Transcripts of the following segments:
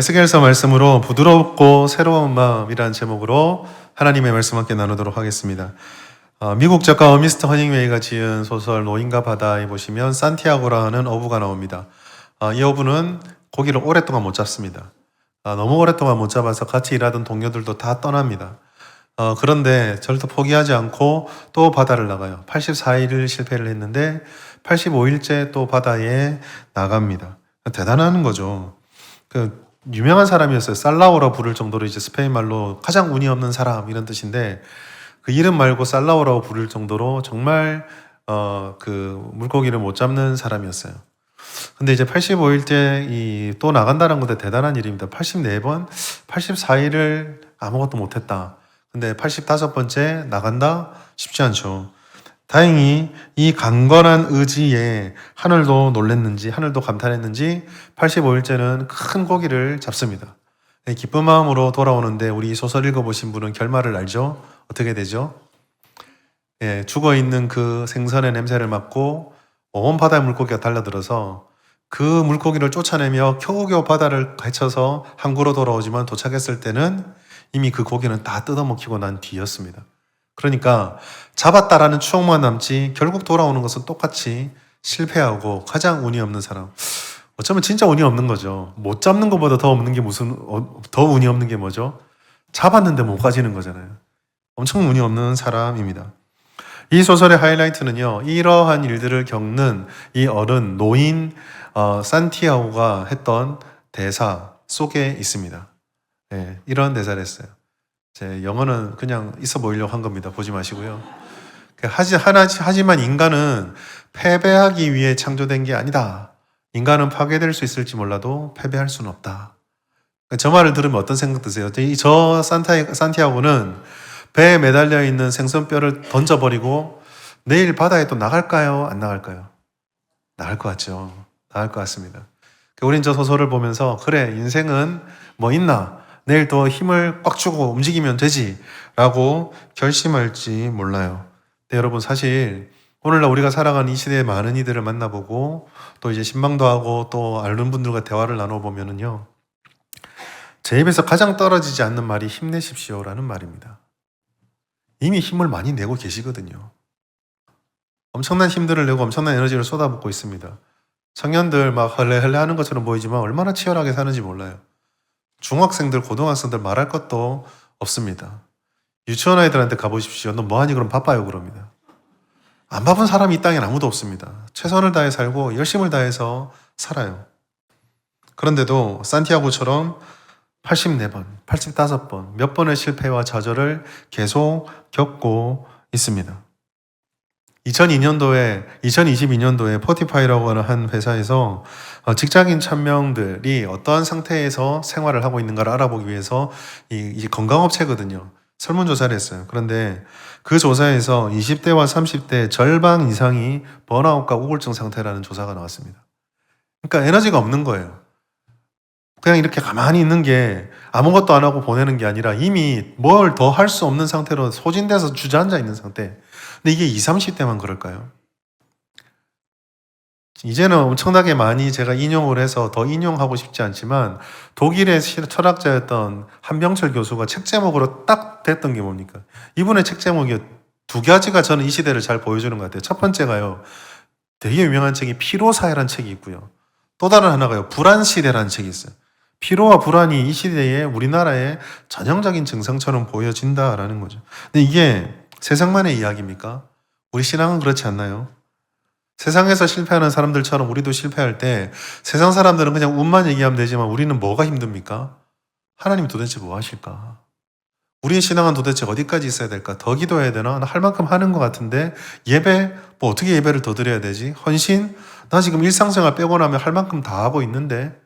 에스겔서 말씀으로 부드럽고 새로운 마음이라는 제목으로 하나님의 말씀 함께 나누도록 하겠습니다. 미국 작가 어미스트 허닝웨이가 지은 소설 노인과 바다에 보시면 산티아고라는 어부가 나옵니다. 이 어부는 고기를 오랫동안 못 잡습니다. 너무 오랫동안 못 잡아서 같이 일하던 동료들도 다 떠납니다. 그런데 절대 포기하지 않고 또 바다를 나가요. 84일을 실패를 했는데 85일째 또 바다에 나갑니다. 대단한 거죠. 유명한 사람이었어요. 살라오라 부를 정도로 이제 스페인 말로 가장 운이 없는 사람 이런 뜻인데 그 이름 말고 살라오라고 부를 정도로 정말 물고기를 못 잡는 사람이었어요. 근데 이제 85일째 또 나간다는 것도 대단한 일입니다. 84번, 84일을 아무것도 못했다. 근데 85번째 나간다? 쉽지 않죠. 다행히 이 강건한 의지에 하늘도 놀랬는지 하늘도 감탄했는지 85일째는 큰 고기를 잡습니다. 기쁜 마음으로 돌아오는데 우리 이 소설 읽어보신 분은 결말을 알죠? 어떻게 되죠? 죽어있는 그 생선의 냄새를 맡고 온 바다의 물고기가 달려들어서 그 물고기를 쫓아내며 겨우겨우 바다를 헤쳐서 항구로 돌아오지만 도착했을 때는 이미 그 고기는 다 뜯어먹히고 난 뒤였습니다. 그러니까 잡았다라는 추억만 남지 결국 돌아오는 것은 똑같이 실패하고 가장 운이 없는 사람. 어쩌면 진짜 운이 없는 거죠. 못 잡는 것보다 더 없는 게 더 운이 없는 게 뭐죠? 잡았는데 못 가지는 거잖아요. 엄청 운이 없는 사람입니다. 이 소설의 하이라이트는요, 이러한 일들을 겪는 이 어른, 노인, 산티아고가 했던 대사 속에 있습니다. 이런 대사를 했어요. 제 영어는 그냥 있어 보이려고 한 겁니다. 보지 마시고요. 하지만 인간은 패배하기 위해 창조된 게 아니다. 인간은 파괴될 수 있을지 몰라도 패배할 수는 없다. 저 말을 들으면 어떤 생각 드세요? 산티아고는 배에 매달려 있는 생선뼈를 던져버리고 내일 바다에 또 나갈까요? 안 나갈까요? 나갈 것 같죠. 나갈 것 같습니다. 우린 저 소설을 보면서 그래, 인생은 뭐 있나? 내일 더 힘을 꽉 주고 움직이면 되지 라고 결심할지 몰라요. 근데 여러분, 사실 오늘날 우리가 살아가는 이 시대에 많은 이들을 만나보고 또 이제 신방도 하고 또 아는 분들과 대화를 나눠보면은요, 제 입에서 가장 떨어지지 않는 말이 힘내십시오라는 말입니다. 이미 힘을 많이 내고 계시거든요. 엄청난 힘들을 내고 엄청난 에너지를 쏟아붓고 있습니다. 청년들 막 헐레헐레 하는 것처럼 보이지만 얼마나 치열하게 사는지 몰라요. 중학생들, 고등학생들 말할 것도 없습니다. 유치원 아이들한테 가보십시오. 너 뭐하니? 그럼 바빠요 그럽니다. 안 바쁜 사람이 이 땅엔 아무도 없습니다. 최선을 다해 살고 열심을 다해서 살아요. 그런데도 산티아고처럼 84번, 85번, 몇 번의 실패와 좌절을 계속 겪고 있습니다. 2022년도에 포티파이라고 하는 한 회사에서 직장인 1000명들이 어떠한 상태에서 생활을 하고 있는가를 알아보기 위해서 이 건강업체거든요. 설문조사를 했어요. 그런데 그 조사에서 20대와 30대 절반 이상이 번아웃과 우울증 상태라는 조사가 나왔습니다. 그러니까 에너지가 없는 거예요. 그냥 이렇게 가만히 있는 게 아무것도 안 하고 보내는 게 아니라 이미 뭘 더 할 수 없는 상태로 소진돼서 주저앉아 있는 상태. 근데 이게 20, 30대만 그럴까요? 이제는 엄청나게 많이 제가 인용을 해서 더 인용하고 싶지 않지만 독일의 철학자였던 한병철 교수가 책 제목으로 딱 됐던 게 뭡니까? 이분의 책 제목이 두 가지가 저는 이 시대를 잘 보여주는 것 같아요. 첫 번째가요, 되게 유명한 책이 피로사회라는 책이 있고요. 또 다른 하나가요, 불안시대라는 책이 있어요. 피로와 불안이 이 시대에 우리나라의 전형적인 증상처럼 보여진다라는 거죠. 근데 이게 세상만의 이야기입니까? 우리 신앙은 그렇지 않나요? 세상에서 실패하는 사람들처럼 우리도 실패할 때 세상 사람들은 그냥 운만 얘기하면 되지만 우리는 뭐가 힘듭니까? 하나님 도대체 뭐 하실까? 우리의 신앙은 도대체 어디까지 있어야 될까? 더 기도해야 되나? 나 할 만큼 하는 것 같은데 예배? 뭐 어떻게 예배를 더 드려야 되지? 헌신? 나 지금 일상생활 빼고 나면 할 만큼 다 하고 있는데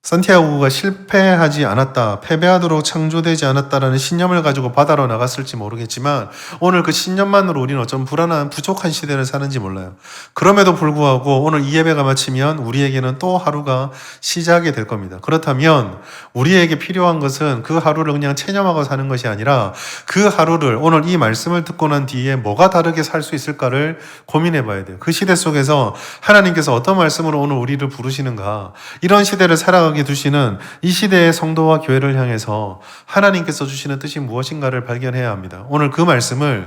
산티아고가 실패하지 않았다, 패배하도록 창조되지 않았다라는 신념을 가지고 바다로 나갔을지 모르겠지만 오늘 그 신념만으로 우리는 어쩜 불안한 부족한 시대를 사는지 몰라요. 그럼에도 불구하고 오늘 이 예배가 마치면 우리에게는 또 하루가 시작이 될 겁니다. 그렇다면 우리에게 필요한 것은 그 하루를 그냥 체념하고 사는 것이 아니라 그 하루를 오늘 이 말씀을 듣고 난 뒤에 뭐가 다르게 살 수 있을까를 고민해 봐야 돼요. 그 시대 속에서 하나님께서 어떤 말씀으로 오늘 우리를 부르시는가, 이런 시대를 살아가게 두시는 이 시대의 성도와 교회를 향해서 하나님께서 주시는 뜻이 무엇인가를 발견해야 합니다. 오늘 그 말씀을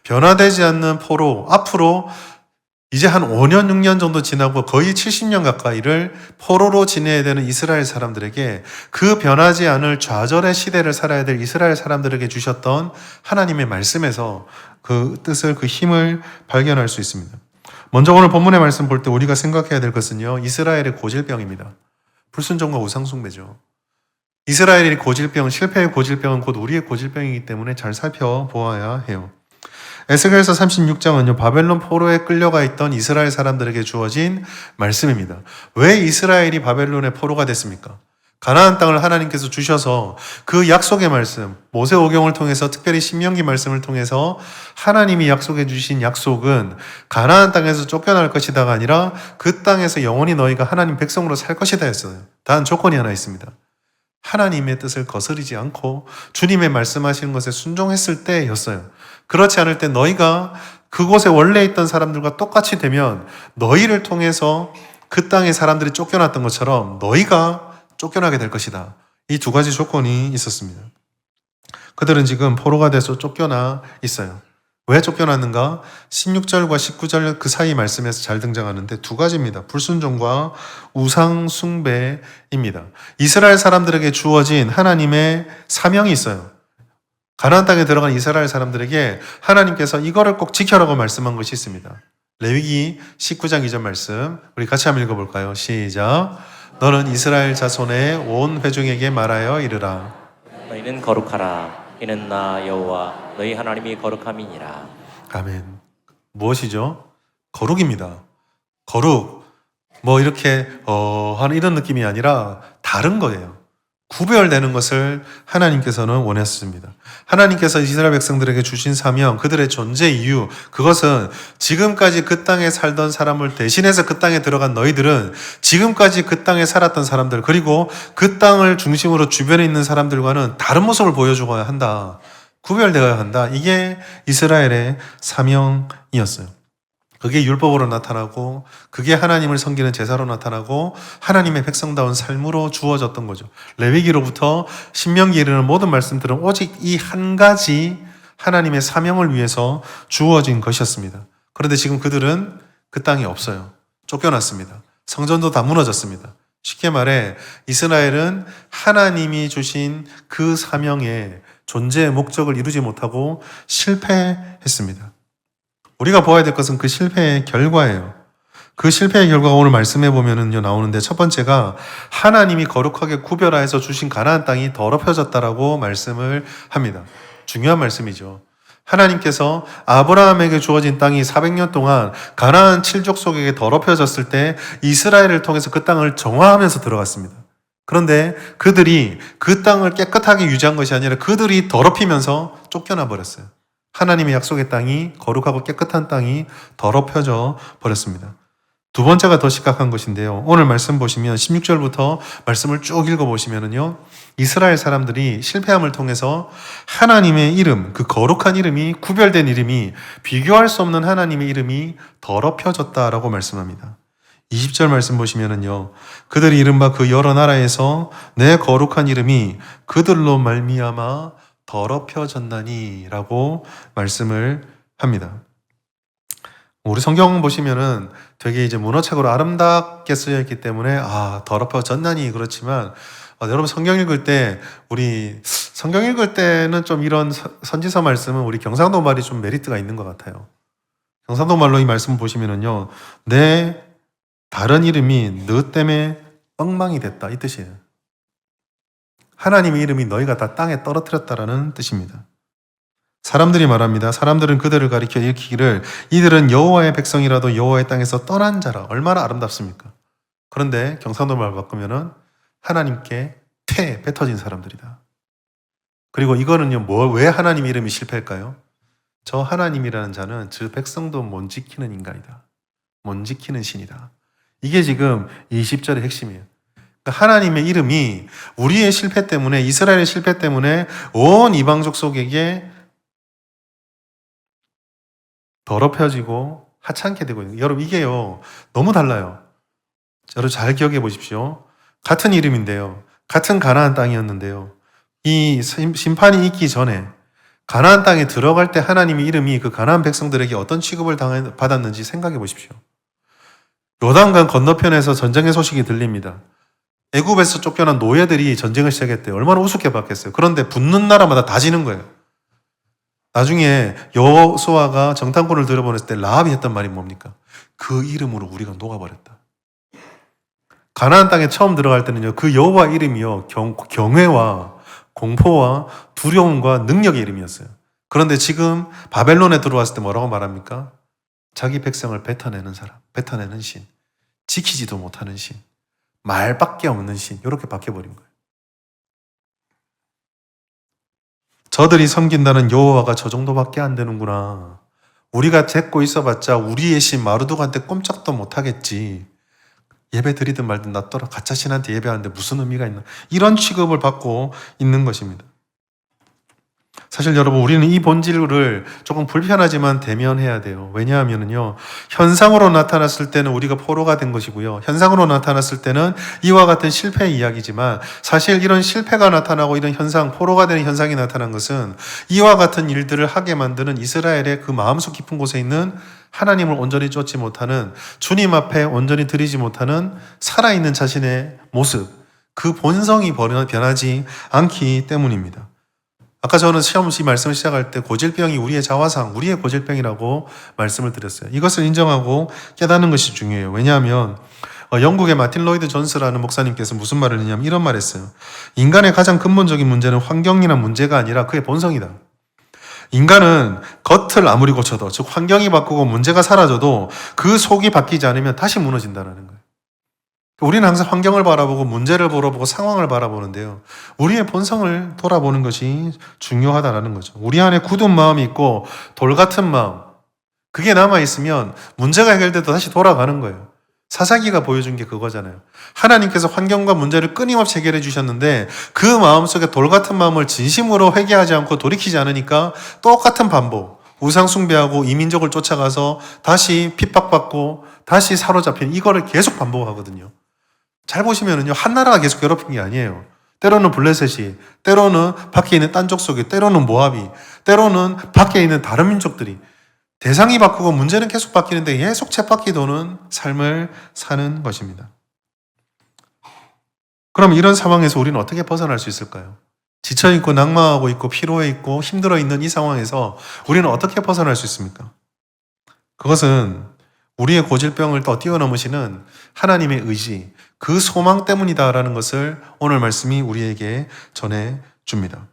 변화되지 않는 포로, 앞으로 이제 한 5년, 6년 정도 지나고 거의 70년 가까이를 포로로 지내야 되는 이스라엘 사람들에게, 그 변하지 않을 좌절의 시대를 살아야 될 이스라엘 사람들에게 주셨던 하나님의 말씀에서 그 뜻을, 그 힘을 발견할 수 있습니다. 먼저 오늘 본문의 말씀 볼 때 우리가 생각해야 될 것은요, 이스라엘의 고질병입니다. 불순종과 우상숭배죠. 이스라엘의 고질병, 실패의 고질병은 곧 우리의 고질병이기 때문에 잘 살펴보아야 해요. 에스겔서 36장은요, 바벨론 포로에 끌려가 있던 이스라엘 사람들에게 주어진 말씀입니다. 왜 이스라엘이 바벨론의 포로가 됐습니까? 가나안 땅을 하나님께서 주셔서 그 약속의 말씀, 모세오경을 통해서, 특별히 신명기 말씀을 통해서 하나님이 약속해 주신 약속은 가나안 땅에서 쫓겨날 것이다가 아니라 그 땅에서 영원히 너희가 하나님 백성으로 살 것이다 했어요. 단 조건이 하나 있습니다. 하나님의 뜻을 거스르지 않고 주님의 말씀하시는 것에 순종했을 때였어요. 그렇지 않을 때 너희가 그곳에 원래 있던 사람들과 똑같이 되면 너희를 통해서 그 땅의 사람들이 쫓겨났던 것처럼 너희가 쫓겨나게 될 것이다. 이 두 가지 조건이 있었습니다. 그들은 지금 포로가 돼서 쫓겨나 있어요. 왜 쫓겨났는가? 16절과 19절 그 사이 말씀에서 잘 등장하는데 두 가지입니다. 불순종과 우상 숭배입니다. 이스라엘 사람들에게 주어진 하나님의 사명이 있어요. 가나안 땅에 들어간 이스라엘 사람들에게 하나님께서 이거를 꼭 지켜라고 말씀한 것이 있습니다. 레위기 19장 2절 말씀 우리 같이 한번 읽어볼까요? 시작. 너는 이스라엘 자손의 온 회중에게 말하여 이르라. 너희는 거룩하라. 이는 나 여호와 너희 하나님이 거룩함이니라. 아멘. 무엇이죠? 거룩입니다. 거룩. 뭐 이렇게 하는 이런 느낌이 아니라 다른 거예요. 구별되는 것을 하나님께서는 원했습니다. 하나님께서 이스라엘 백성들에게 주신 사명, 그들의 존재 이유, 그것은 지금까지 그 땅에 살던 사람을 대신해서 그 땅에 들어간 너희들은 지금까지 그 땅에 살았던 사람들, 그리고 그 땅을 중심으로 주변에 있는 사람들과는 다른 모습을 보여주어야 한다. 구별되어야 한다. 이게 이스라엘의 사명이었어요. 그게 율법으로 나타나고 그게 하나님을 섬기는 제사로 나타나고 하나님의 백성다운 삶으로 주어졌던 거죠. 레위기로부터 신명기에 이르는 모든 말씀들은 오직 이 한 가지 하나님의 사명을 위해서 주어진 것이었습니다. 그런데 지금 그들은 그 땅에 없어요. 쫓겨났습니다. 성전도 다 무너졌습니다. 쉽게 말해 이스라엘은 하나님이 주신 그 사명의 존재의 목적을 이루지 못하고 실패했습니다. 우리가 보아야 될 것은 그 실패의 결과예요. 그 실패의 결과가 오늘 말씀해 보면은요 나오는데, 첫 번째가 하나님이 거룩하게 구별하여서 주신 가나안 땅이 더럽혀졌다라고 말씀을 합니다. 중요한 말씀이죠. 하나님께서 아브라함에게 주어진 땅이 400년 동안 가나안 칠족 속에게 더럽혀졌을 때 이스라엘을 통해서 그 땅을 정화하면서 들어갔습니다. 그런데 그들이 그 땅을 깨끗하게 유지한 것이 아니라 그들이 더럽히면서 쫓겨나 버렸어요. 하나님의 약속의 땅이, 거룩하고 깨끗한 땅이 더럽혀져 버렸습니다. 두 번째가 더 심각한 것인데요. 오늘 말씀 보시면 16절부터 말씀을 쭉 읽어보시면요, 이스라엘 사람들이 실패함을 통해서 하나님의 이름, 그 거룩한 이름이, 구별된 이름이, 비교할 수 없는 하나님의 이름이 더럽혀졌다라고 말씀합니다. 20절 말씀 보시면요, 그들이 이른바 그 여러 나라에서 내 거룩한 이름이 그들로 말미암아 더럽혀졌나니 라고 말씀을 합니다. 우리 성경 보시면은 되게 이제 문어책으로 아름답게 쓰여 있기 때문에 더럽혀졌나니 그렇지만 여러분 성경 읽을 때, 우리 성경 읽을 때는 좀 이런 선지서 말씀은 우리 경상도 말이 좀 메리트가 있는 것 같아요. 경상도 말로 이 말씀 보시면은요, 내 다른 이름이 너 때문에 엉망이 됐다 이 뜻이에요. 하나님의 이름이 너희가 다 땅에 떨어뜨렸다라는 뜻입니다. 사람들이 말합니다. 사람들은 그들을 가리켜 일으키기를 이들은 여호와의 백성이라도 여호와의 땅에서 떠난 자라. 얼마나 아름답습니까? 그런데 경상도 말 바꾸면은 하나님께 뱉어진 사람들이다. 그리고 이거는요, 왜 하나님 이름이 실패할까요? 저 하나님이라는 자는 저 백성도 못 지키는 인간이다. 못 지키는 신이다. 이게 지금 20절의 핵심이에요. 그러니까 하나님의 이름이 우리의 실패 때문에, 이스라엘의 실패 때문에 온 이방 족속에게 더럽혀지고 하찮게 되고 있는 거예요. 여러분, 이게요, 너무 달라요. 여러분 잘 기억해 보십시오. 같은 이름인데요. 같은 가나안 땅이었는데요. 이 심판이 있기 전에 가나안 땅에 들어갈 때 하나님의 이름이 그 가나안 백성들에게 어떤 취급을 받았는지 생각해 보십시오. 요단강 건너편에서 전쟁의 소식이 들립니다. 애굽에서 쫓겨난 노예들이 전쟁을 시작했대요. 얼마나 우습게 봤겠어요. 그런데 붙는 나라마다 다 지는 거예요. 나중에 여호수아가 정탐꾼을 들여보냈을 때 라합이 했던 말이 뭡니까? 그 이름으로 우리가 녹아버렸다. 가나안 땅에 처음 들어갈 때는요, 그 여호와 이름이요, 경외와 공포와 두려움과 능력의 이름이었어요. 그런데 지금 바벨론에 들어왔을 때 뭐라고 말합니까? 자기 백성을 뱉어내는 사람, 뱉어내는 신, 지키지도 못하는 신, 말밖에 없는 신, 이렇게 바뀌어버린 거예요. 저들이 섬긴다는 여호와가 저 정도밖에 안 되는구나. 우리가 데리고 있어봤자 우리의 신 마르둑한테 꼼짝도 못하겠지. 예배 드리든 말든 놔둬라. 가짜 신한테 예배하는데 무슨 의미가 있나. 이런 취급을 받고 있는 것입니다. 사실 여러분, 우리는 이 본질을 조금 불편하지만 대면해야 돼요. 왜냐하면요, 현상으로 나타났을 때는 우리가 포로가 된 것이고요, 현상으로 나타났을 때는 이와 같은 실패의 이야기지만, 사실 이런 실패가 나타나고 이런 현상, 포로가 되는 현상이 나타난 것은 이와 같은 일들을 하게 만드는 이스라엘의 그 마음속 깊은 곳에 있는 하나님을 온전히 쫓지 못하는, 주님 앞에 온전히 드리지 못하는 살아있는 자신의 모습, 그 본성이 변하지 않기 때문입니다. 아까 저는 시험 이 말씀을 시작할 때 고질병이 우리의 자화상, 우리의 고질병이라고 말씀을 드렸어요. 이것을 인정하고 깨닫는 것이 중요해요. 왜냐하면 영국의 마틴 로이드 존스라는 목사님께서 무슨 말을 했냐면 이런 말을 했어요. 인간의 가장 근본적인 문제는 환경이나 문제가 아니라 그의 본성이다. 인간은 겉을 아무리 고쳐도, 즉 환경이 바꾸고 문제가 사라져도 그 속이 바뀌지 않으면 다시 무너진다는 거예요. 우리는 항상 환경을 바라보고 문제를 바라보고 상황을 바라보는데요, 우리의 본성을 돌아보는 것이 중요하다는 거죠. 우리 안에 굳은 마음이 있고 돌 같은 마음, 그게 남아있으면 문제가 해결돼도 다시 돌아가는 거예요. 사사기가 보여준 게 그거잖아요. 하나님께서 환경과 문제를 끊임없이 해결해 주셨는데 그 마음속에 돌 같은 마음을 진심으로 회개하지 않고 돌이키지 않으니까 똑같은 반복, 우상 숭배하고 이민족을 쫓아가서 다시 핍박받고 다시 사로잡힌, 이거를 계속 반복하거든요. 잘 보시면은요, 한 나라가 계속 괴롭힌 게 아니에요. 때로는 블레셋이, 때로는 밖에 있는 딴 족속이, 때로는 모압이, 때로는 밖에 있는 다른 민족들이, 대상이 바꾸고 문제는 계속 바뀌는데 계속 쳇바퀴 도는 삶을 사는 것입니다. 그럼 이런 상황에서 우리는 어떻게 벗어날 수 있을까요? 지쳐있고 낙망하고 있고 피로해 있고 힘들어 있는 이 상황에서 우리는 어떻게 벗어날 수 있습니까? 그것은 우리의 고질병을 더 뛰어넘으시는 하나님의 의지, 그 소망 때문이다라는 것을 오늘 말씀이 우리에게 전해줍니다.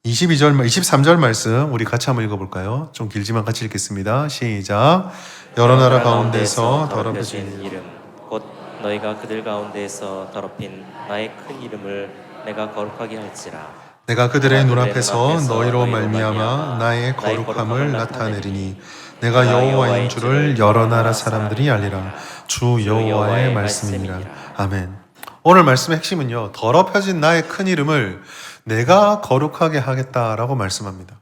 23절 말씀 우리 같이 한번 읽어볼까요? 좀 길지만 같이 읽겠습니다. 시작. 여러 나라 가운데서 더럽혀진 이름, 곧 너희가 그들 가운데에서 더럽힌 나의 큰 이름을 내가 거룩하게 할지라. 내가 그들의 눈앞에서 너희로 말미암아 나의 거룩함을 나타내리니 내가 여호와인 줄을 여러 나라 사람들이 알리라. 주 여호와의 말씀이니라. 아멘. 오늘 말씀의 핵심은요, 더럽혀진 나의 큰 이름을 내가 거룩하게 하겠다라고 말씀합니다.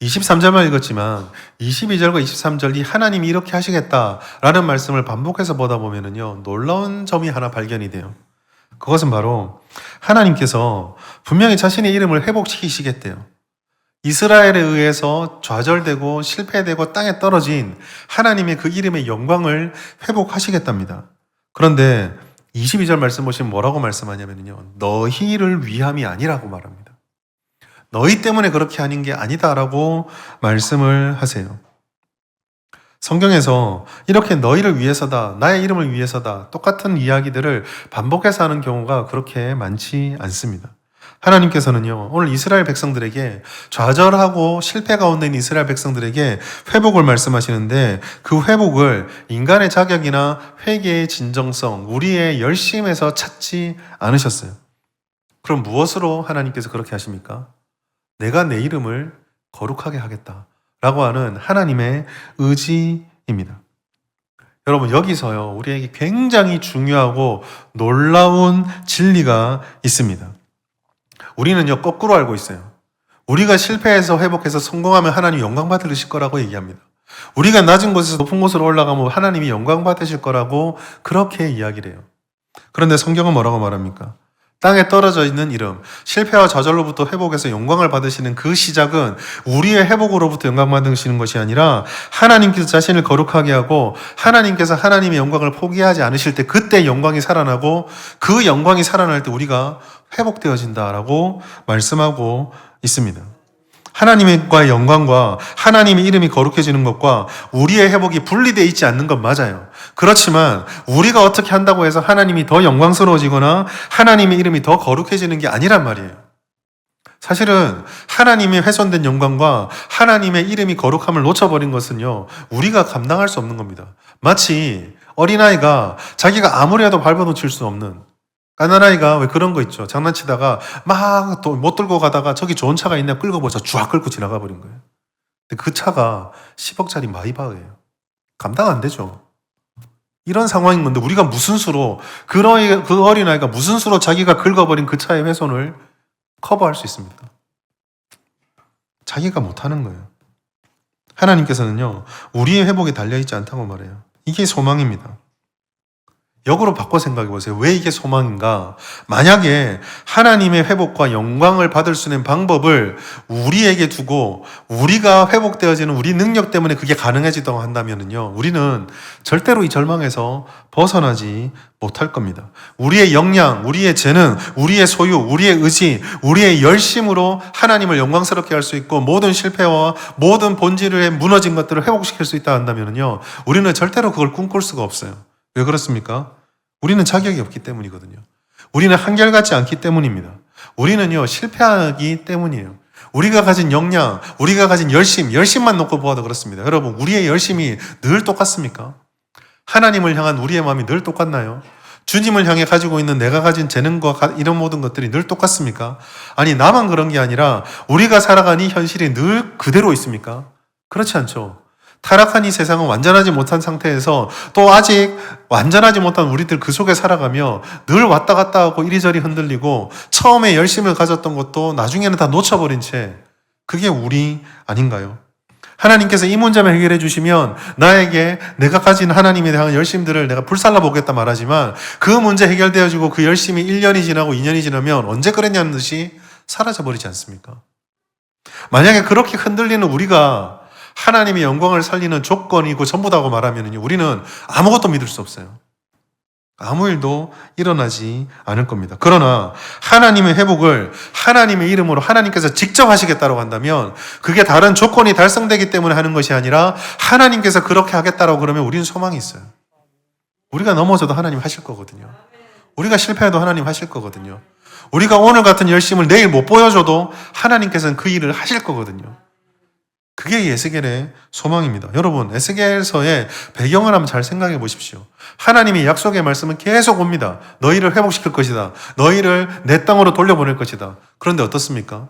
23절만 읽었지만 22절과 23절 이 하나님이 이렇게 하시겠다라는 말씀을 반복해서 보다 보면은요, 놀라운 점이 하나 발견이 돼요. 그것은 바로 하나님께서 분명히 자신의 이름을 회복시키시겠대요. 이스라엘에 의해서 좌절되고 실패되고 땅에 떨어진 하나님의 그 이름의 영광을 회복하시겠답니다. 그런데 22절 말씀 보시면 뭐라고 말씀하냐면요, 너희를 위함이 아니라고 말합니다. 너희 때문에 그렇게 하는 게 아니다라고 말씀을 하세요. 성경에서 이렇게 너희를 위해서다, 나의 이름을 위해서다, 똑같은 이야기들을 반복해서 하는 경우가 그렇게 많지 않습니다. 하나님께서는요, 오늘 이스라엘 백성들에게 좌절하고 실패 가운데 있는 이스라엘 백성들에게 회복을 말씀하시는데 그 회복을 인간의 자격이나 회개의 진정성, 우리의 열심에서 찾지 않으셨어요. 그럼 무엇으로 하나님께서 그렇게 하십니까? 내가 내 이름을 거룩하게 하겠다 라고 하는 하나님의 의지입니다. 여러분, 여기서요, 우리에게 굉장히 중요하고 놀라운 진리가 있습니다. 우리는요, 거꾸로 알고 있어요. 우리가 실패해서 회복해서 성공하면 하나님 영광 받으실 거라고 얘기합니다. 우리가 낮은 곳에서 높은 곳으로 올라가면 하나님이 영광 받으실 거라고 그렇게 이야기를 해요. 그런데 성경은 뭐라고 말합니까? 땅에 떨어져 있는 이름, 실패와 좌절로부터 회복해서 영광을 받으시는 그 시작은 우리의 회복으로부터 영광 받으시는 것이 아니라 하나님께서 자신을 거룩하게 하고 하나님께서 하나님의 영광을 포기하지 않으실 때 그때 영광이 살아나고 그 영광이 살아날 때 우리가 회복되어진다라고 말씀하고 있습니다. 하나님과의 영광과 하나님의 이름이 거룩해지는 것과 우리의 회복이 분리되어 있지 않는 건 맞아요. 그렇지만 우리가 어떻게 한다고 해서 하나님이 더 영광스러워지거나 하나님의 이름이 더 거룩해지는 게 아니란 말이에요. 사실은 하나님의 훼손된 영광과 하나님의 이름이 거룩함을 놓쳐버린 것은요, 우리가 감당할 수 없는 겁니다. 마치 어린아이가 자기가 아무리 해도 밟아도 칠 수 없는 까난아이가 왜 그런 거 있죠. 장난치다가 막 못 들고 가다가 저기 좋은 차가 있네 끌고 보자 쫙 끌고 지나가 버린 거예요. 근데 그 차가 10억짜리 마이바흐예요. 감당 안 되죠. 이런 상황인 건데 우리가 무슨 수로 그 어린아이가 무슨 수로 자기가 긁어버린 그 차의 훼손을 커버할 수 있습니까? 자기가 못하는 거예요. 하나님께서는요, 우리의 회복에 달려있지 않다고 말해요. 이게 소망입니다. 역으로 바꿔 생각해 보세요. 왜 이게 소망인가? 만약에 하나님의 회복과 영광을 받을 수 있는 방법을 우리에게 두고 우리가 회복되어지는 우리 능력 때문에 그게 가능해지다고 한다면요, 우리는 절대로 이 절망에서 벗어나지 못할 겁니다. 우리의 역량, 우리의 재능, 우리의 소유, 우리의 의지, 우리의 열심으로 하나님을 영광스럽게 할 수 있고 모든 실패와 모든 본질에 무너진 것들을 회복시킬 수 있다 한다면요, 우리는 절대로 그걸 꿈꿀 수가 없어요. 왜 그렇습니까? 우리는 자격이 없기 때문이거든요. 우리는 한결같지 않기 때문입니다. 우리는요, 실패하기 때문이에요. 우리가 가진 역량, 우리가 가진 열심만 놓고 보아도 그렇습니다. 여러분, 우리의 열심이 늘 똑같습니까? 하나님을 향한 우리의 마음이 늘 똑같나요? 주님을 향해 가지고 있는 내가 가진 재능과 이런 모든 것들이 늘 똑같습니까? 아니, 나만 그런 게 아니라 우리가 살아가는 이 현실이 늘 그대로 있습니까? 그렇지 않죠. 타락한 이 세상은 완전하지 못한 상태에서 또 아직 완전하지 못한 우리들 그 속에 살아가며 늘 왔다 갔다 하고 이리저리 흔들리고 처음에 열심을 가졌던 것도 나중에는 다 놓쳐버린 채, 그게 우리 아닌가요? 하나님께서 이 문제만 해결해 주시면 나에게 내가 가진 하나님에 대한 열심들을 내가 불살라 보겠다 말하지만 그 문제 해결되어지고 그 열심이 1년이 지나고 2년이 지나면 언제 그랬냐는 듯이 사라져버리지 않습니까? 만약에 그렇게 흔들리는 우리가 하나님의 영광을 살리는 조건이고 전부다고 말하면 우리는 아무것도 믿을 수 없어요. 아무 일도 일어나지 않을 겁니다. 그러나 하나님의 회복을 하나님의 이름으로 하나님께서 직접 하시겠다고 한다면 그게 다른 조건이 달성되기 때문에 하는 것이 아니라 하나님께서 그렇게 하겠다고 그러면 우리는 소망이 있어요. 우리가 넘어져도 하나님 하실 거거든요. 우리가 실패해도 하나님 하실 거거든요. 우리가 오늘 같은 열심을 내일 못 보여줘도 하나님께서는 그 일을 하실 거거든요. 그게 에스겔의 소망입니다. 여러분, 에스겔서의 배경을 한번 잘 생각해 보십시오. 하나님의 약속의 말씀은 계속 옵니다. 너희를 회복시킬 것이다. 너희를 내 땅으로 돌려보낼 것이다. 그런데 어떻습니까?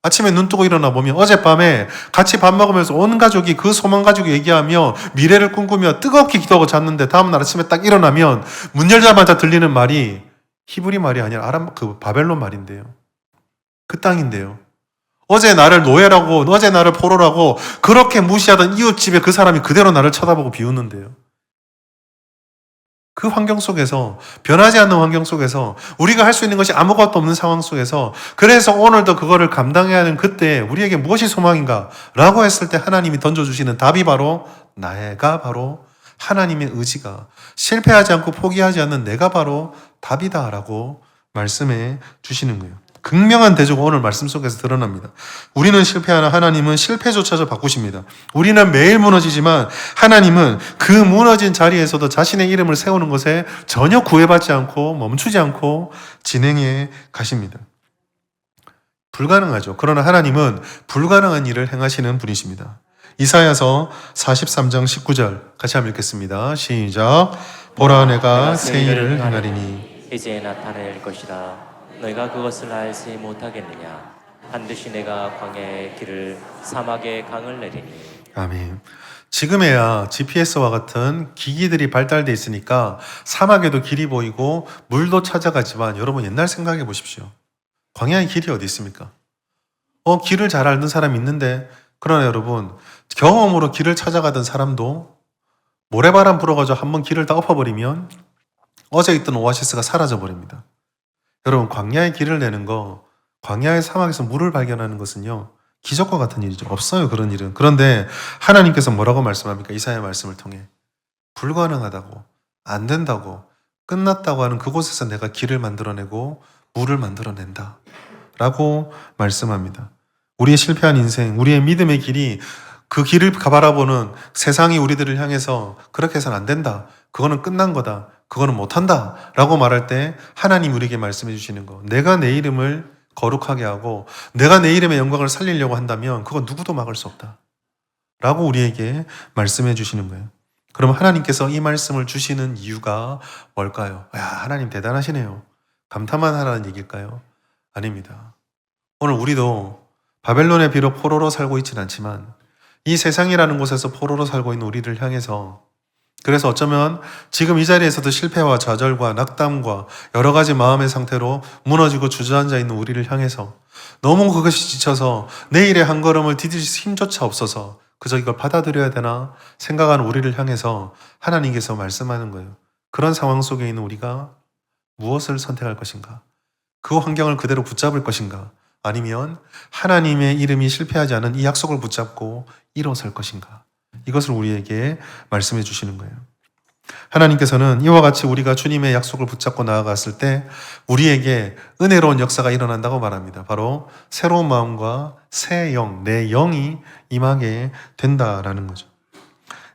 아침에 눈 뜨고 일어나 보면 어젯밤에 같이 밥 먹으면서 온 가족이 그 소망 가지고 얘기하며 미래를 꿈꾸며 뜨겁게 기도하고 잤는데 다음날 아침에 딱 일어나면 문 열자마자 들리는 말이 히브리 말이 아니라 바벨론 말인데요. 그 땅인데요. 어제 나를 노예라고, 어제 나를 포로라고 그렇게 무시하던 이웃집에 그 사람이 그대로 나를 쳐다보고 비웃는데요. 그 환경 속에서, 변하지 않는 환경 속에서 우리가 할 수 있는 것이 아무것도 없는 상황 속에서, 그래서 오늘도 그거를 감당해야 하는 그때 우리에게 무엇이 소망인가? 라고 했을 때 하나님이 던져주시는 답이 바로 바로 하나님의 의지가, 실패하지 않고 포기하지 않는 내가 바로 답이다 라고 말씀해 주시는 거예요. 극명한 대조가 오늘 말씀 속에서 드러납니다. 우리는 실패하나 하나님은 실패조차도 바꾸십니다. 우리는 매일 무너지지만 하나님은 그 무너진 자리에서도 자신의 이름을 세우는 것에 전혀 구애받지 않고 멈추지 않고 진행해 가십니다. 불가능하죠. 그러나 하나님은 불가능한 일을 행하시는 분이십니다. 이사야서 43장 19절 같이 한번 읽겠습니다. 시작. 보라 내가 새 일을 행하리니 이제 나타낼 것이라. 너희가 그것을 알지 못하겠느냐. 반드시 내가 광야의 길을 사막의 강을 내리니. 아멘. 지금에야 GPS와 같은 기기들이 발달돼 있으니까 사막에도 길이 보이고 물도 찾아가지만 여러분 옛날 생각해 보십시오. 광야의 길이 어디 있습니까? 길을 잘 알던 사람이 있는데 그러나 여러분 경험으로 길을 찾아가던 사람도 모래바람 불어가지고 한번 길을 다 엎어버리면 어제 있던 오아시스가 사라져버립니다. 여러분 광야의 길을 내는 거, 광야의 사막에서 물을 발견하는 것은요 기적과 같은 일이죠. 없어요 그런 일은. 그런데 하나님께서 뭐라고 말씀합니까? 이사야 말씀을 통해 불가능하다고, 안 된다고, 끝났다고 하는 그곳에서 내가 길을 만들어내고 물을 만들어낸다 라고 말씀합니다. 우리의 실패한 인생, 우리의 믿음의 길이 그 길을 바라보는 세상이 우리들을 향해서 그렇게 해서는 안 된다, 그거는 끝난 거다, 그거는 못한다 라고 말할 때 하나님 우리에게 말씀해 주시는 거, 내가 내 이름을 거룩하게 하고 내가 내 이름의 영광을 살리려고 한다면 그건 누구도 막을 수 없다 라고 우리에게 말씀해 주시는 거예요. 그럼 하나님께서 이 말씀을 주시는 이유가 뭘까요? 야, 하나님 대단하시네요. 감탄만 하라는 얘기일까요? 아닙니다. 오늘 우리도 바벨론에 비록 포로로 살고 있지는 않지만 이 세상이라는 곳에서 포로로 살고 있는 우리를 향해서, 그래서 어쩌면 지금 이 자리에서도 실패와 좌절과 낙담과 여러 가지 마음의 상태로 무너지고 주저앉아 있는 우리를 향해서 너무 그것이 지쳐서 내일의 한 걸음을 디딜 힘조차 없어서 그저 이걸 받아들여야 되나 생각하는 우리를 향해서 하나님께서 말씀하는 거예요. 그런 상황 속에 있는 우리가 무엇을 선택할 것인가? 그 환경을 그대로 붙잡을 것인가? 아니면 하나님의 이름이 실패하지 않은 이 약속을 붙잡고 일어설 것인가? 이것을 우리에게 말씀해 주시는 거예요. 하나님께서는 이와 같이 우리가 주님의 약속을 붙잡고 나아갔을 때 우리에게 은혜로운 역사가 일어난다고 말합니다. 바로 새로운 마음과 새 영, 내 영이 임하게 된다라는 거죠.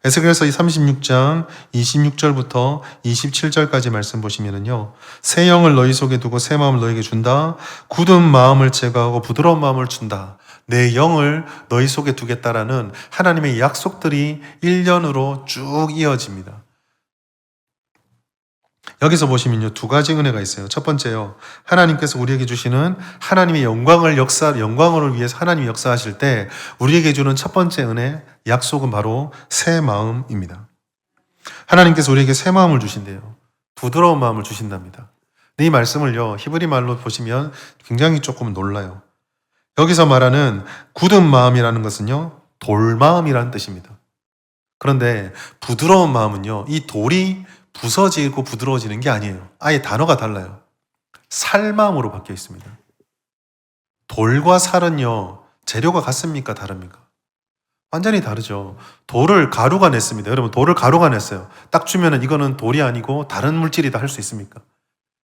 에스겔서 36장 26절부터 27절까지 말씀 보시면은요, 새 영을 너희 속에 두고 새 마음을 너희에게 준다. 굳은 마음을 제거하고 부드러운 마음을 준다. 내 영을 너희 속에 두겠다라는 하나님의 약속들이 1년으로 쭉 이어집니다. 여기서 보시면요, 두 가지 은혜가 있어요. 첫 번째요, 하나님께서 우리에게 주시는 하나님의 영광을 위해서 하나님이 역사하실 때 우리에게 주는 첫 번째 은혜, 약속은 바로 새 마음입니다. 하나님께서 우리에게 새 마음을 주신대요. 부드러운 마음을 주신답니다. 이 말씀을요, 히브리 말로 보시면 굉장히 조금 놀라요. 여기서 말하는 굳은 마음이라는 것은요, 돌마음이라는 뜻입니다. 그런데 부드러운 마음은요, 이 돌이 부서지고 부드러워지는 게 아니에요. 아예 단어가 달라요. 살마음으로 바뀌어 있습니다. 돌과 살은요, 재료가 같습니까? 다릅니까? 완전히 다르죠. 돌을 가루가 냈습니다. 여러분, 돌을 가루가 냈어요. 딱 주면은 이거는 돌이 아니고 다른 물질이다 할 수 있습니까?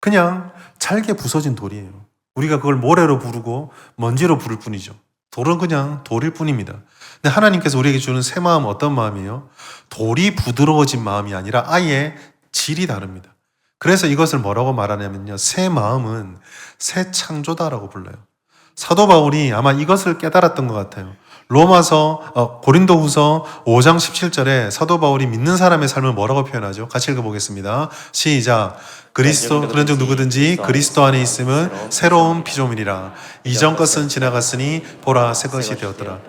그냥 잘게 부서진 돌이에요. 우리가 그걸 모래로 부르고 먼지로 부를 뿐이죠. 돌은 그냥 돌일 뿐입니다. 근데 하나님께서 우리에게 주는 새 마음은 어떤 마음이에요? 돌이 부드러워진 마음이 아니라 아예 질이 다릅니다. 그래서 이것을 뭐라고 말하냐면요, 새 마음은 새 창조다라고 불러요. 사도 바울이 아마 이것을 깨달았던 것 같아요. 고린도후서 5장 17절에 사도 바울이 믿는 사람의 삶을 뭐라고 표현하죠? 같이 읽어보겠습니다. 시작. 그런즉 누구든지 그리스도 안에 있으면 새로운 피조물이라. 이전 것은 지나갔으니 보라 새 것이 되었더라.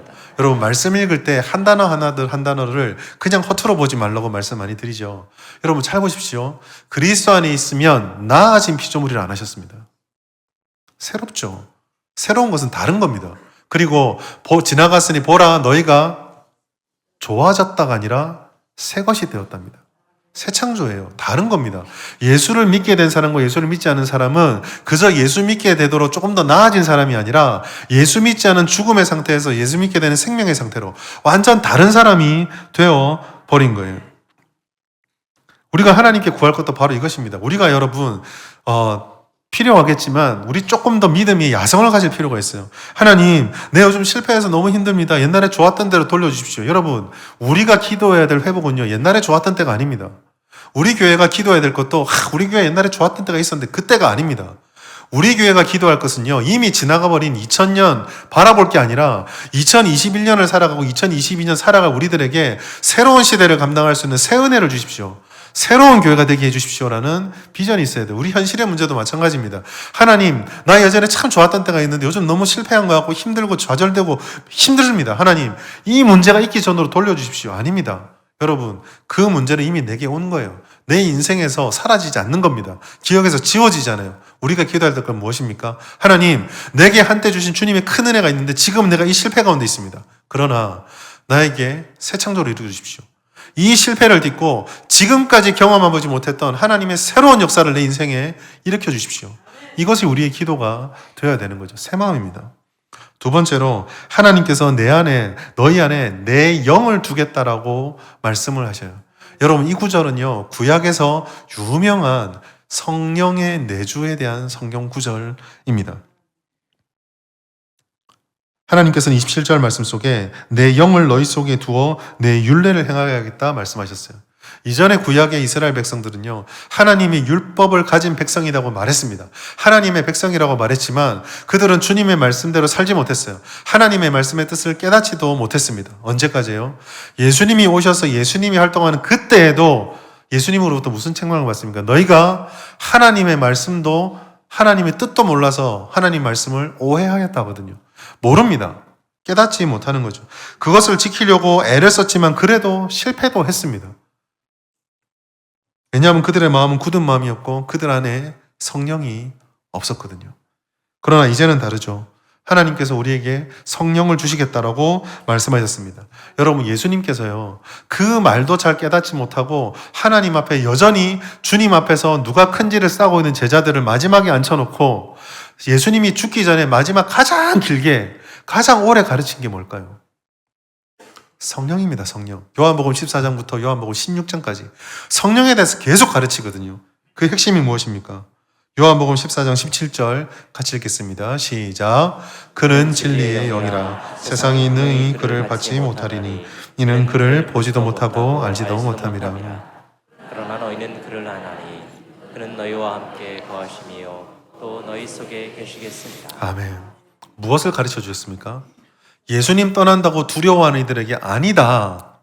여러분, 말씀 읽을 때 한 단어를 그냥 허투루 보지 말라고 말씀 많이 드리죠. 여러분, 잘 보십시오. 그리스도 안에 있으면 나아진 피조물이라 안 하셨습니다. 새롭죠. 새로운 것은 다른 겁니다. 그리고 지나갔으니 보라 너희가 좋아졌다가 아니라 새 것이 되었답니다. 새 창조예요. 다른 겁니다. 예수를 믿게 된 사람과 예수를 믿지 않은 사람은 그저 예수 믿게 되도록 조금 더 나아진 사람이 아니라 예수 믿지 않은 죽음의 상태에서 예수 믿게 되는 생명의 상태로 완전 다른 사람이 되어 버린 거예요. 우리가 하나님께 구할 것도 바로 이것입니다. 우리가 여러분 필요하겠지만 우리 조금 더 믿음이 야성을 가질 필요가 있어요. 하나님, 내 요즘 실패해서 너무 힘듭니다. 옛날에 좋았던 대로 돌려주십시오. 여러분, 우리가 기도해야 될 회복은요, 옛날에 좋았던 때가 아닙니다. 우리 교회가 기도해야 될 것도 우리 교회 옛날에 좋았던 때가 있었는데 그때가 아닙니다. 우리 교회가 기도할 것은요, 이미 지나가 버린 2000년 바라볼 게 아니라 2021년을 살아가고 2022년 살아갈 우리들에게 새로운 시대를 감당할 수 있는 새 은혜를 주십시오. 새로운 교회가 되게 해주십시오라는 비전이 있어야 돼요. 우리 현실의 문제도 마찬가지입니다. 하나님, 나 예전에 참 좋았던 때가 있는데 요즘 너무 실패한 것 같고 힘들고 좌절되고 힘들습니다. 하나님, 이 문제가 있기 전으로 돌려주십시오. 아닙니다. 여러분, 그 문제는 이미 내게 온 거예요. 내 인생에서 사라지지 않는 겁니다. 기억에서 지워지잖아요. 우리가 기도할 건 무엇입니까? 하나님, 내게 한때 주신 주님의 큰 은혜가 있는데 지금 내가 이 실패 가운데 있습니다. 그러나 나에게 새 창조를 이루어 주십시오. 이 실패를 딛고 지금까지 경험해보지 못했던 하나님의 새로운 역사를 내 인생에 일으켜 주십시오. 이것이 우리의 기도가 되어야 되는 거죠. 새 마음입니다. 두 번째로 하나님께서 내 안에, 너희 안에 내 영을 두겠다라고 말씀을 하셔요. 여러분, 이 구절은요, 구약에서 유명한 성령의 내주에 대한 성경 구절입니다. 하나님께서는 27절 말씀 속에 내 영을 너희 속에 두어 내 율례를 행하여야겠다 말씀하셨어요. 이전에 구약의 이스라엘 백성들은요, 하나님이 율법을 가진 백성이라고 말했습니다. 하나님의 백성이라고 말했지만 그들은 주님의 말씀대로 살지 못했어요. 하나님의 말씀의 뜻을 깨닫지도 못했습니다. 언제까지요? 예수님이 오셔서 예수님이 활동하는 그때에도 예수님으로부터 무슨 책망을 받습니까? 너희가 하나님의 말씀도 하나님의 뜻도 몰라서 하나님 말씀을 오해하였다 하거든요. 모릅니다. 깨닫지 못하는 거죠. 그것을 지키려고 애를 썼지만 그래도 실패도 했습니다. 왜냐하면 그들의 마음은 굳은 마음이었고 그들 안에 성령이 없었거든요. 그러나 이제는 다르죠. 하나님께서 우리에게 성령을 주시겠다라고 말씀하셨습니다. 여러분, 예수님께서요, 그 말도 잘 깨닫지 못하고 하나님 앞에 여전히 주님 앞에서 누가 큰지를 싸고 있는 제자들을 마지막에 앉혀놓고 예수님이 죽기 전에 마지막 가장 길게 가장 오래 가르친 게 뭘까요? 성령입니다. 성령. 요한복음 14장부터 요한복음 16장까지 성령에 대해서 계속 가르치거든요. 그 핵심이 무엇입니까? 요한복음 14장 17절 같이 읽겠습니다. 시작. 그는 진리의 영이라 세상이 능히 그를 받지 못하리니 이는 그를 보지도 못하고 알지도 못함이라. 그러나 너희는 그를 아나니 그는 너희와 함께 거하시며 또 너희 속에 계시겠습니다. 아멘. 무엇을 가르쳐 주셨습니까? 예수님 떠난다고 두려워하는 이들에게 아니다.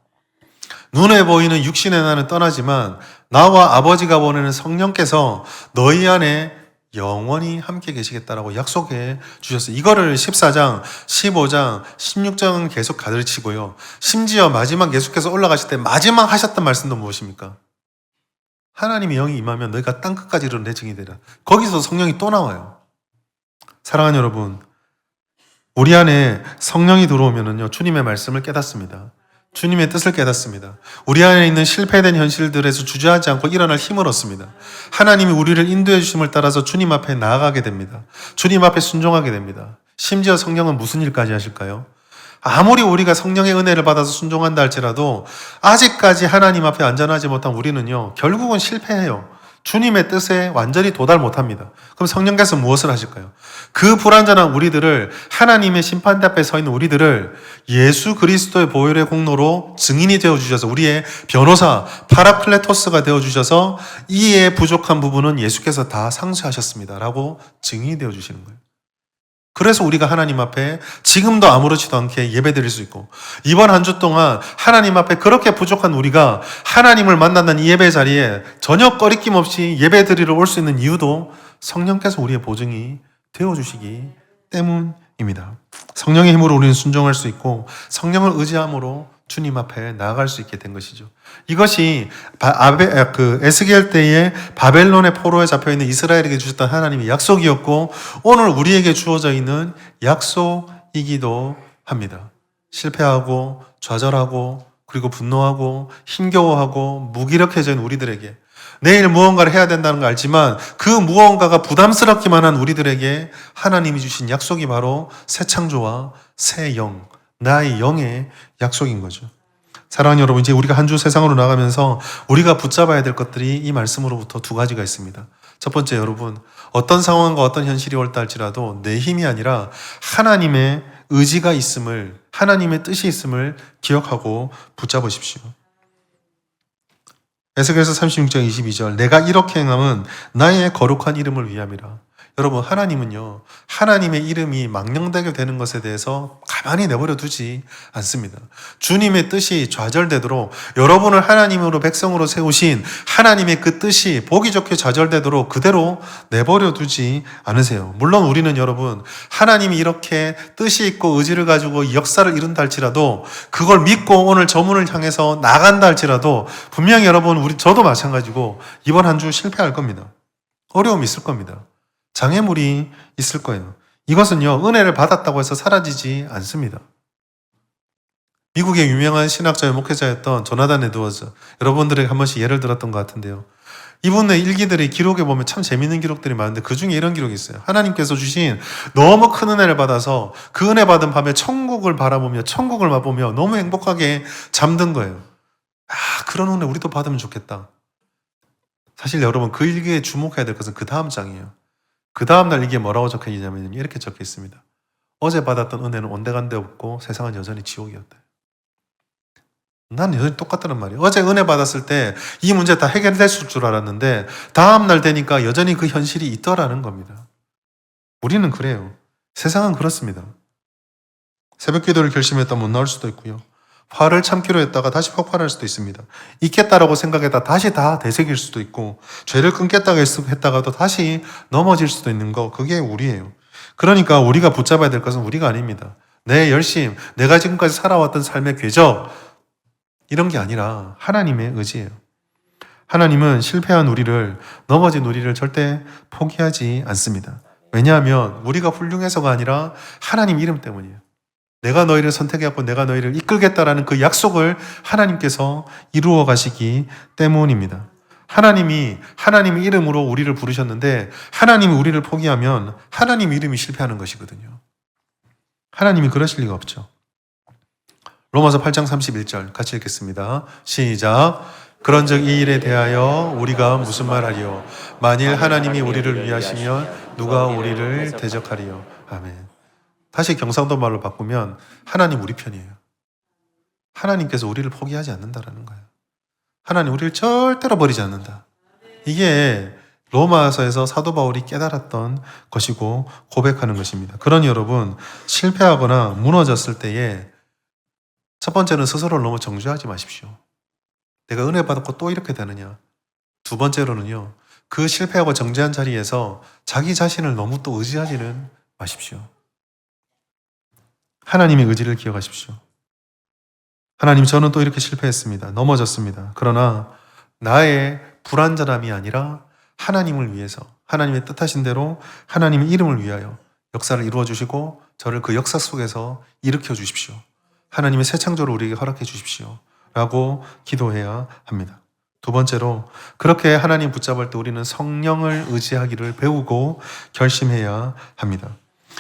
눈에 보이는 육신의 나는 떠나지만 나와 아버지가 보내는 성령께서 너희 안에 영원히 함께 계시겠다라고 약속해 주셨어요. 이거를 14장, 15장, 16장은 계속 가르치고요. 심지어 마지막 예수께서 올라가실 때 마지막 하셨던 말씀도 무엇입니까? 하나님의 영이 임하면 너희가 땅끝까지 이르러 내 증인이 되리라. 거기서 성령이 또 나와요. 사랑하는 여러분, 우리 안에 성령이 들어오면은요, 주님의 말씀을 깨닫습니다. 주님의 뜻을 깨닫습니다. 우리 안에 있는 실패된 현실들에서 주저하지 않고 일어날 힘을 얻습니다. 하나님이 우리를 인도해 주심을 따라서 주님 앞에 나아가게 됩니다. 주님 앞에 순종하게 됩니다. 심지어 성령은 무슨 일까지 하실까요? 아무리 우리가 성령의 은혜를 받아서 순종한다 할지라도 아직까지 하나님 앞에 안전하지 못한 우리는요, 결국은 실패해요. 주님의 뜻에 완전히 도달 못합니다. 그럼 성령께서 무엇을 하실까요? 그 불완전한 우리들을, 하나님의 심판대 앞에 서 있는 우리들을 예수 그리스도의 보혈의 공로로 증인이 되어주셔서, 우리의 변호사 파라클레토스가 되어주셔서 이에 부족한 부분은 예수께서 다 상쇄하셨습니다 라고 증인이 되어주시는 거예요. 그래서 우리가 하나님 앞에 지금도 아무렇지도 않게 예배드릴 수 있고, 이번 한 주 동안 하나님 앞에 그렇게 부족한 우리가 하나님을 만난다는 이 예배 자리에 전혀 꺼리낌 없이 예배드리러 올 수 있는 이유도 성령께서 우리의 보증이 되어주시기 때문입니다. 성령의 힘으로 우리는 순종할 수 있고 성령을 의지함으로 주님 앞에 나아갈 수 있게 된 것이죠. 이것이 에스겔 때에 바벨론의 포로에 잡혀있는 이스라엘에게 주셨던 하나님의 약속이었고 오늘 우리에게 주어져 있는 약속이기도 합니다. 실패하고 좌절하고 그리고 분노하고 힘겨워하고 무기력해진 우리들에게 내일 무언가를 해야 된다는 걸 알지만 그 무언가가 부담스럽기만 한 우리들에게 하나님이 주신 약속이 바로 새 창조와 새 영, 나의 영의 약속인 거죠. 사랑하는 여러분, 이제 우리가 한 주 세상으로 나가면서 우리가 붙잡아야 될 것들이 이 말씀으로부터 두 가지가 있습니다. 첫 번째, 여러분, 어떤 상황과 어떤 현실이 올다 할지라도 내 힘이 아니라 하나님의 의지가 있음을, 하나님의 뜻이 있음을 기억하고 붙잡으십시오. 에스겔서 36장 22절, 내가 이렇게 행함은 나의 거룩한 이름을 위함이라. 여러분, 하나님은요, 하나님의 이름이 망령되게 되는 것에 대해서 가만히 내버려 두지 않습니다. 주님의 뜻이 좌절되도록, 여러분을 하나님으로 백성으로 세우신 하나님의 그 뜻이 보기 좋게 좌절되도록 그대로 내버려 두지 않으세요. 물론 우리는 여러분, 하나님이 이렇게 뜻이 있고 의지를 가지고 역사를 이룬다 할지라도, 그걸 믿고 오늘 저문을 향해서 나간다 할지라도, 분명히 여러분, 저도 마찬가지고 이번 한 주 실패할 겁니다. 어려움이 있을 겁니다. 장애물이 있을 거예요. 이것은요, 은혜를 받았다고 해서 사라지지 않습니다. 미국의 유명한 신학자의 목회자였던 조나단 에드워즈, 여러분들에게 한 번씩 예를 들었던 것 같은데요. 이분의 일기들이 기록에 보면 참 재밌는 기록들이 많은데 그 중에 이런 기록이 있어요. 하나님께서 주신 너무 큰 은혜를 받아서 그 은혜 받은 밤에 천국을 바라보며 천국을 맛보며 너무 행복하게 잠든 거예요. 그런 은혜 우리도 받으면 좋겠다. 사실 여러분, 그 일기에 주목해야 될 것은 그 다음 장이에요. 그 다음날 이게 뭐라고 적혀 있냐면 이렇게 적혀 있습니다. 어제 받았던 은혜는 온데간데 없고 세상은 여전히 지옥이었다. 난 여전히 똑같다는 말이에요. 어제 은혜 받았을 때 이 문제 다 해결됐을 줄 알았는데 다음날 되니까 여전히 그 현실이 있더라는 겁니다. 우리는 그래요. 세상은 그렇습니다. 새벽 기도를 결심했다 못 나올 수도 있고요. 화를 참기로 했다가 다시 폭발할 수도 있습니다. 잊겠다라고 생각했다 다시 다 되새길 수도 있고, 죄를 끊겠다고 했다가도 다시 넘어질 수도 있는 거, 그게 우리예요. 그러니까 우리가 붙잡아야 될 것은 우리가 아닙니다. 내 열심, 내가 지금까지 살아왔던 삶의 궤적, 이런 게 아니라 하나님의 의지예요. 하나님은 실패한 우리를, 넘어진 우리를 절대 포기하지 않습니다. 왜냐하면 우리가 훌륭해서가 아니라 하나님 이름 때문이에요. 내가 너희를 선택해갖고 내가 너희를 이끌겠다라는 그 약속을 하나님께서 이루어 가시기 때문입니다. 하나님이 하나님의 이름으로 우리를 부르셨는데 하나님이 우리를 포기하면 하나님 이름이 실패하는 것이거든요. 하나님이 그러실 리가 없죠. 로마서 8장 31절 같이 읽겠습니다. 시작. 그런즉 이 일에 대하여 우리가 무슨 말하리요? 만일 하나님이 우리를 위하시면 누가 우리를 대적하리요? 아멘. 다시 경상도 말로 바꾸면 하나님 우리 편이에요. 하나님께서 우리를 포기하지 않는다라는 거예요. 하나님 우리를 절대로 버리지 않는다. 이게 로마서에서 사도 바울이 깨달았던 것이고 고백하는 것입니다. 그러니 여러분, 실패하거나 무너졌을 때에 첫 번째는 스스로를 너무 정죄하지 마십시오. 내가 은혜 받았고 또 이렇게 되느냐. 두 번째로는요, 그 실패하고 정죄한 자리에서 자기 자신을 너무 또 의지하지는 마십시오. 하나님의 의지를 기억하십시오. 하나님, 저는 또 이렇게 실패했습니다. 넘어졌습니다. 그러나 나의 불완전함이 아니라 하나님을 위해서, 하나님의 뜻하신 대로 하나님의 이름을 위하여 역사를 이루어 주시고 저를 그 역사 속에서 일으켜 주십시오. 하나님의 새 창조를 우리에게 허락해 주십시오. 라고 기도해야 합니다. 두 번째로, 그렇게 하나님 붙잡을 때 우리는 성령을 의지하기를 배우고 결심해야 합니다.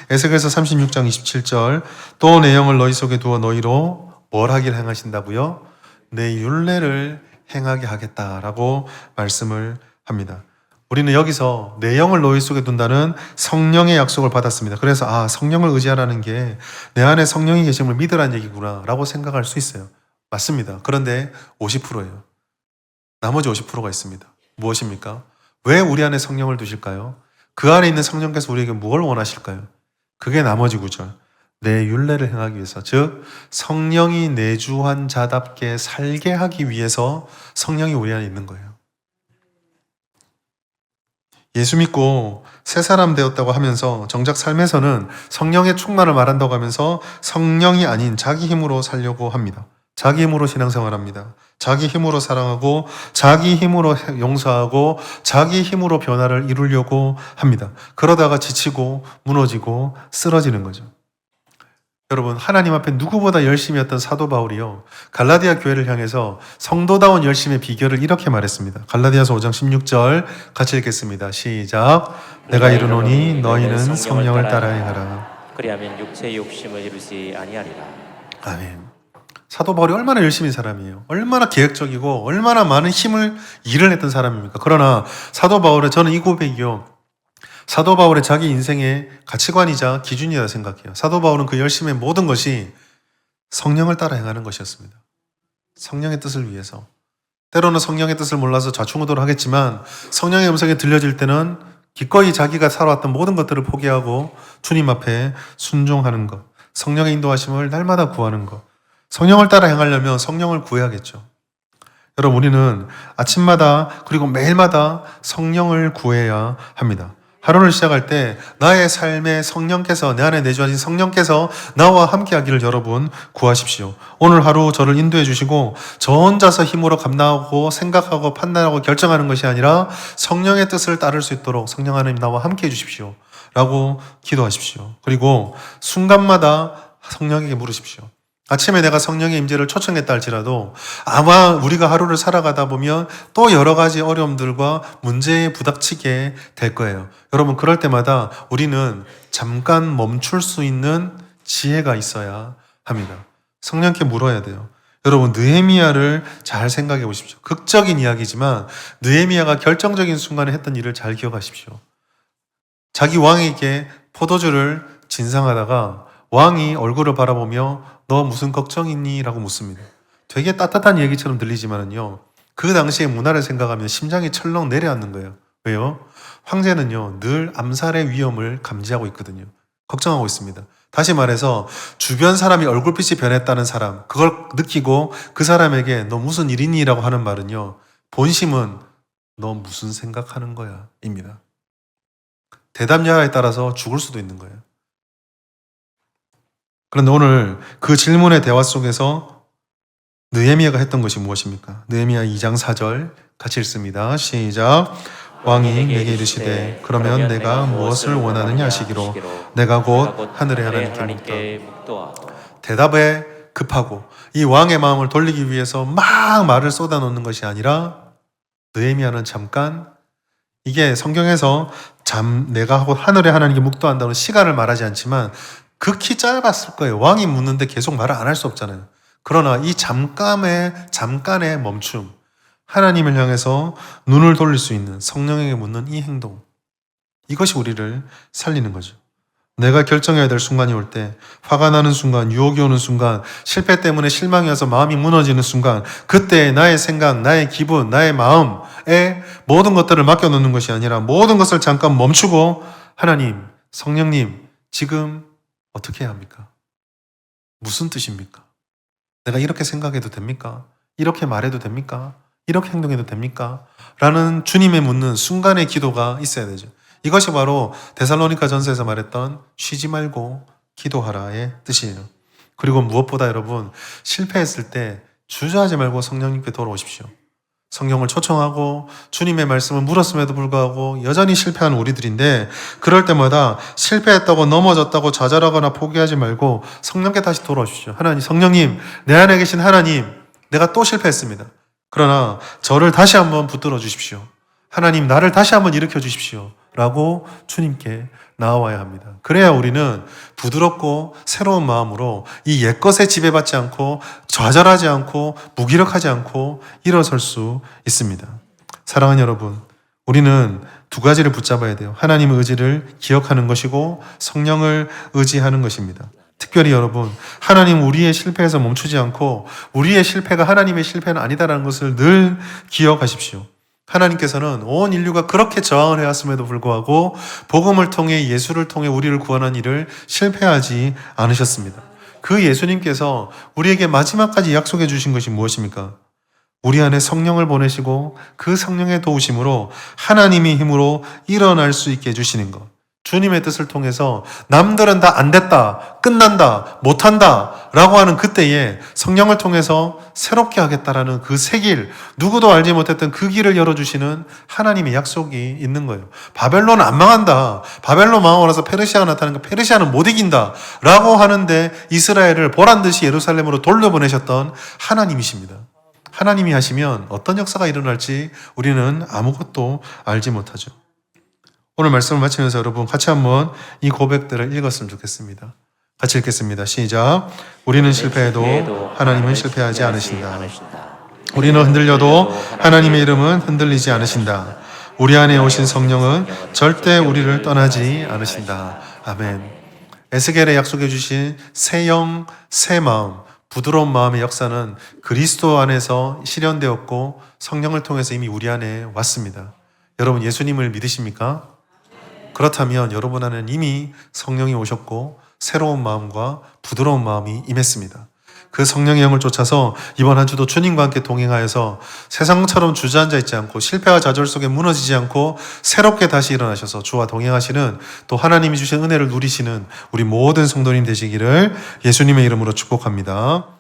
에스겔서 36장 27절, 또 내 영을 너희 속에 두어 너희로 뭘 하길 행하신다고요? 내 율례를 행하게 하겠다라고 말씀을 합니다. 우리는 여기서 내 영을 너희 속에 둔다는 성령의 약속을 받았습니다. 그래서 성령을 의지하라는 게 내 안에 성령이 계심을 믿으라는 얘기구나 라고 생각할 수 있어요. 맞습니다. 그런데 50%예요. 나머지 50%가 있습니다. 무엇입니까? 왜 우리 안에 성령을 두실까요? 그 안에 있는 성령께서 우리에게 무엇을 원하실까요? 그게 나머지 구절. 내 율례를 행하기 위해서, 즉 성령이 내주한 자답게 살게 하기 위해서 성령이 우리 안에 있는 거예요. 예수 믿고 새 사람 되었다고 하면서 정작 삶에서는 성령의 충만을 말한다고 하면서 성령이 아닌 자기 힘으로 살려고 합니다. 자기 힘으로 신앙생활합니다. 자기 힘으로 사랑하고 자기 힘으로 용서하고 자기 힘으로 변화를 이루려고 합니다. 그러다가 지치고 무너지고 쓰러지는 거죠. 여러분, 하나님 앞에 누구보다 열심히 했던 사도 바울이요, 갈라디아 교회를 향해서 성도다운 열심의 비결을 이렇게 말했습니다. 갈라디아서 5장 16절 같이 읽겠습니다. 시작. 내가 이르노니 너희는 성령을 따라 행하라. 그리하면 육체의 욕심을 이루지 아니하리라. 아멘. 사도 바울이 얼마나 열심히 사람이에요. 얼마나 계획적이고 얼마나 많은 힘을 일을 했던 사람입니까? 그러나 사도 바울의, 저는 이 고백이요, 사도 바울의 자기 인생의 가치관이자 기준이라 생각해요. 사도 바울은 그 열심의 모든 것이 성령을 따라 행하는 것이었습니다. 성령의 뜻을 위해서. 때로는 성령의 뜻을 몰라서 좌충우돌을 하겠지만 성령의 음성이 들려질 때는 기꺼이 자기가 살아왔던 모든 것들을 포기하고 주님 앞에 순종하는 것, 성령의 인도하심을 날마다 구하는 것. 성령을 따라 행하려면 성령을 구해야겠죠. 여러분, 우리는 아침마다 그리고 매일마다 성령을 구해야 합니다. 하루를 시작할 때 나의 삶에 성령께서, 내 안에 내주하신 성령께서 나와 함께 하기를 여러분 구하십시오. 오늘 하루 저를 인도해 주시고 저 혼자서 힘으로 감당하고 생각하고 판단하고 결정하는 것이 아니라 성령의 뜻을 따를 수 있도록 성령 하나님 나와 함께 해 주십시오 라고 기도하십시오. 그리고 순간마다 성령에게 물으십시오. 아침에 내가 성령의 임재를 초청했다 할지라도 아마 우리가 하루를 살아가다 보면 또 여러 가지 어려움들과 문제에 부닥치게 될 거예요. 여러분, 그럴 때마다 우리는 잠깐 멈출 수 있는 지혜가 있어야 합니다. 성령께 물어야 돼요. 여러분, 느헤미야를 잘 생각해 보십시오. 극적인 이야기지만 느헤미야가 결정적인 순간에 했던 일을 잘 기억하십시오. 자기 왕에게 포도주를 진상하다가 왕이 얼굴을 바라보며 너 무슨 걱정 있니? 라고 묻습니다. 되게 따뜻한 얘기처럼 들리지만은요, 그 당시의 문화를 생각하면 심장이 철렁 내려앉는 거예요. 왜요? 황제는요, 늘 암살의 위험을 감지하고 있거든요. 걱정하고 있습니다. 다시 말해서 주변 사람이 얼굴빛이 변했다는 사람, 그걸 느끼고 그 사람에게 너 무슨 일 있니? 라고 하는 말은요, 본심은 너 무슨 생각하는 거야? 입니다. 대답 여하에 따라서 죽을 수도 있는 거예요. 그런데 오늘 그 질문의 대화 속에서 느헤미야가 했던 것이 무엇입니까? 느헤미야 2장 4절 같이 읽습니다. 시작. 왕이 내게 이르시되 그러면 내가 무엇을 원하느냐 하시기로 내가 곧 하늘의 하나님께 묻다. 대답에 급하고 이 왕의 마음을 돌리기 위해서 막 말을 쏟아놓는 것이 아니라 느헤미야는 잠깐, 이게 성경에서 내가 곧 하늘의 하나님께 묵도한다는 시간을 말하지 않지만 극히 짧았을 거예요. 왕이 묻는데 계속 말을 안 할 수 없잖아요. 그러나 이 잠깐의 멈춤, 하나님을 향해서 눈을 돌릴 수 있는 성령에게 묻는 이 행동, 이것이 우리를 살리는 거죠. 내가 결정해야 될 순간이 올 때, 화가 나는 순간, 유혹이 오는 순간, 실패 때문에 실망이 와서 마음이 무너지는 순간, 그때 나의 생각, 나의 기분, 나의 마음에 모든 것들을 맡겨놓는 것이 아니라 모든 것을 잠깐 멈추고 하나님, 성령님, 지금 어떻게 해야 합니까? 무슨 뜻입니까? 내가 이렇게 생각해도 됩니까? 이렇게 말해도 됩니까? 이렇게 행동해도 됩니까? 라는 주님의 묻는 순간의 기도가 있어야 되죠. 이것이 바로 데살로니가 전서에서 말했던 쉬지 말고 기도하라의 뜻이에요. 그리고 무엇보다 여러분, 실패했을 때 주저하지 말고 성령님께 돌아오십시오. 성령을 초청하고 주님의 말씀을 물었음에도 불구하고 여전히 실패하는 우리들인데, 그럴 때마다 실패했다고 넘어졌다고 좌절하거나 포기하지 말고 성령께 다시 돌아오십시오. 하나님, 성령님, 내 안에 계신 하나님, 내가 또 실패했습니다. 그러나 저를 다시 한번 붙들어 주십시오. 하나님, 나를 다시 한번 일으켜 주십시오. 라고 주님께 나와야 합니다. 그래야 우리는 부드럽고 새로운 마음으로 이 옛것에 지배받지 않고 좌절하지 않고 무기력하지 않고 일어설 수 있습니다. 사랑하는 여러분, 우리는 두 가지를 붙잡아야 돼요. 하나님의 의지를 기억하는 것이고 성령을 의지하는 것입니다. 특별히 여러분, 하나님 우리의 실패에서 멈추지 않고 우리의 실패가 하나님의 실패는 아니다라는 것을 늘 기억하십시오. 하나님께서는 온 인류가 그렇게 저항을 해왔음에도 불구하고 복음을 통해, 예수를 통해 우리를 구원한 일을 실패하지 않으셨습니다. 그 예수님께서 우리에게 마지막까지 약속해 주신 것이 무엇입니까? 우리 안에 성령을 보내시고 그 성령의 도우심으로 하나님의 힘으로 일어날 수 있게 해주시는 것. 주님의 뜻을 통해서 남들은 다 안 됐다, 끝난다, 못한다 라고 하는 그때에 성령을 통해서 새롭게 하겠다라는 그 새 길, 누구도 알지 못했던 그 길을 열어주시는 하나님의 약속이 있는 거예요. 바벨론은 안 망한다, 바벨론 망하고 나서 페르시아가 나타나는 거, 페르시아는 못 이긴다 라고 하는데 이스라엘을 보란듯이 예루살렘으로 돌려보내셨던 하나님이십니다. 하나님이 하시면 어떤 역사가 일어날지 우리는 아무것도 알지 못하죠. 오늘 말씀을 마치면서 여러분 같이 한번 이 고백들을 읽었으면 좋겠습니다. 같이 읽겠습니다. 시작. 우리는 실패해도 하나님은 실패하지 않으신다. 우리는 흔들려도 하나님의 이름은 흔들리지 않으신다. 우리 안에 오신 성령은 절대 우리를 떠나지 않으신다. 아멘. 에스겔에 약속해 주신 새 영, 새 마음, 부드러운 마음의 역사는 그리스도 안에서 실현되었고 성령을 통해서 이미 우리 안에 왔습니다. 여러분, 예수님을 믿으십니까? 그렇다면 여러분 안에는 이미 성령이 오셨고 새로운 마음과 부드러운 마음이 임했습니다. 그 성령의 영을 쫓아서 이번 한 주도 주님과 함께 동행하여서 세상처럼 주저앉아 있지 않고 실패와 좌절 속에 무너지지 않고 새롭게 다시 일어나셔서 주와 동행하시는, 또 하나님이 주신 은혜를 누리시는 우리 모든 성도님 되시기를 예수님의 이름으로 축복합니다.